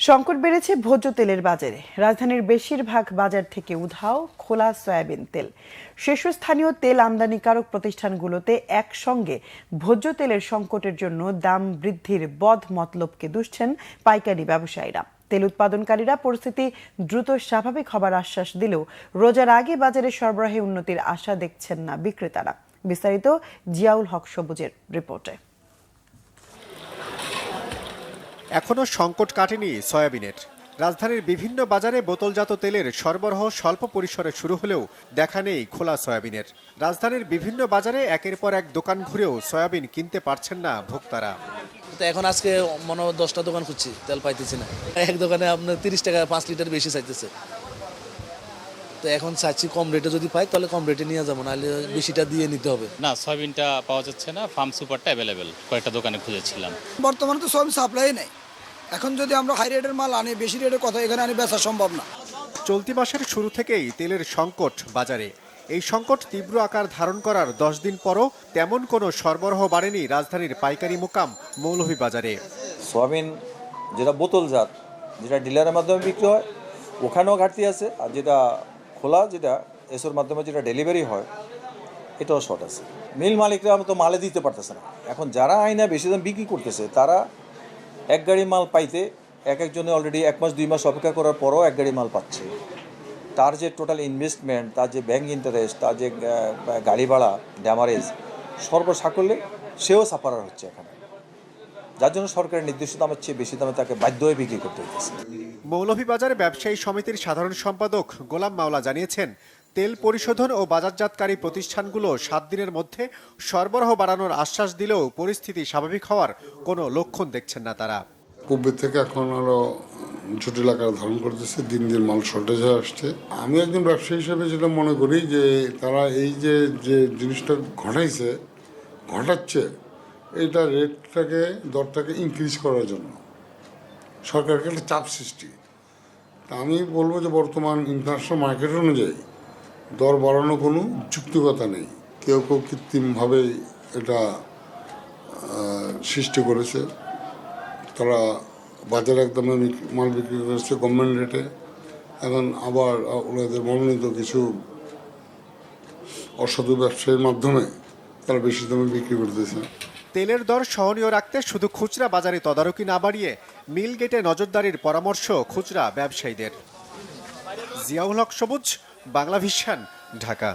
সংকট বেড়েছে ভোজ্য তেলের বাজারে। রাজধানীর বেশিরভাগ বাজার থেকে উধাও খোলা সয়াবিন তেল। শীর্ষস্থানীয় তেল আমদানিকারক প্রতিষ্ঠানগুলোতে একসঙ্গে ভোজ্য তেলের সংকটের জন্য দাম বৃদ্ধির বদ মতলবকে দুষছেন পাইকারি ব্যবসায়ীরা। তেল উৎপাদনকারীরা পরিস্থিতি দ্রুত স্বাভাবিক হবার আশ্বাস দিলেও রোজার আগে বাজারে সরবরাহে উন্নতির আশা দেখছেন না বিক্রেতারা। বিস্তারিত জিয়াউল হক সবুজের রিপোর্টে। এখনো সংকট কাটেনি সয়াবিনের। রাজধানীর বিভিন্ন বাজারে বোতলজাত তেলের সরবরাহ স্বল্প পরিসরে শুরু হলেও দেখা নেই খোলা সয়াবিনের। রাজধানীর বিভিন্ন বাজারে একের পর এক দোকান ঘুরেও সয়াবিন কিনতে পারছেন না ভোক্তারা। তো এখন আজকে মনে হয় 10টা দোকান খুঁজছি, তেল পাইতেছি না। এক দোকানে আপনার 30 টাকা 5 লিটার বেশি চাইতেছে। তো এখন চাচ্ছি কম রেটে যদি পাই তাহলে কম রেটে নিয়ে যাবো, নাহলে বেশিটা দিয়ে নিতে হবে। না, সয়াবিনটা পাওয়া যাচ্ছে না। ফার্ম সুপারটা অ্যাভেলেবেল, কয়েকটা দোকানে খুঁজেছিলাম। বর্তমানে তো সয়াবিন সাপ্লাই নেই। এখন যদি আমরা হাই রেটের মাল আনি, বেশি রেটের কথা এখানে আনি বেচা সম্ভব না। চলতি মাসের শুরু থেকেই তেলের সংকট বাজারে। এই সংকট তীব্র আকার ধারণ করার 10 দিন পরও তেমন কোনো সরবরাহ বাড়েনি রাজধানীর পাইকারি মোকাম মৌলভীবাজারে। সয়াবিন যেটা বোতলজাত, যেটা ডিলারের মাধ্যমে বিক্রি হয়, ওখানেও ঘাটতি আছে। আর যেটা খোলা, যেটা এসোর মাধ্যমে যেটা ডেলিভারি হয়, এটাও শর্ট আছে। মিল মালিকরা তো মালে দিতে পারতেছে না। এখন যারা আইনা বেশি দাম বিক্রি করতেছে, তারা এক গাড়ি মাল পাইতে একজনে অলরেডি 1 মাস 2 মাস অপেক্ষা করার পরও এক গাড়ি মাল পাচ্ছে। তার যে টোটাল ইনভেস্টমেন্ট, তার যে ব্যাংক ইন্টারেস্ট, তার যে গাড়ি ভাড়া, ড্যামারেজ সর্বসাকল্যে সেও সাফারার হচ্ছে এখানে, যার জন্য সরকারের নির্দিষ্ট দামের চেয়ে বেশি দামে তাকে বাধ্য হয়ে বিক্রি করতে হচ্ছে। মৌলভীবাজার ব্যবসায়ী সমিতির সাধারণ সম্পাদক গোলাম মাওলা জানিয়েছেন, তেল পরিশোধন ও বাজারজাতকারী প্রতিষ্ঠানগুলো 7 দিনের মধ্যে সরবরাহ বাড়ানোর আশ্বাস দিলেও পরিস্থিতি স্বাভাবিক হওয়ার কোনো লক্ষণ দেখছেন না তারা। পূর্বের থেকে এখন আরো জটিল আকার ধারণ করতেছে, দিন দিন মাল শর্টেজ হয়ে আসছে। আমি একজন ব্যবসায়ী হিসেবে যেটা মনে করি যে তারা এই যে জিনিসটা ঘটাচ্ছে এইটা রেটটাকে, দরটাকে ইনক্রিজ করার জন্য সরকারকে একটা চাপ সৃষ্টি। তা আমি বলবো যে বর্তমান ইন্টারন্যাশনাল মার্কেট অনুযায়ী দর বাড়ানো কোনো যুক্তিকতা নেই। কেউ কৃত্রিমভাবে এটা সৃষ্টি করেছে। তারা বাজারে একদম মাল বিক্রি করেছে গভর্নমেন্ট রেটে। এখন আবার ওনাদের মনোনীত কিছু অসাধু ব্যবসায়ীর মাধ্যমে তারা বেশি দামে বিক্রি করতেছে। তেলের দর সহনীয় রাখতে শুধু খুচরা বাজারে তদারকি না বাড়িয়ে মিল গেটে নজরদারির পরামর্শ খুচরা ব্যবসায়ীদের। জিয়াউল হক সবুজ, বাংলা ভিশন, ঢাকা।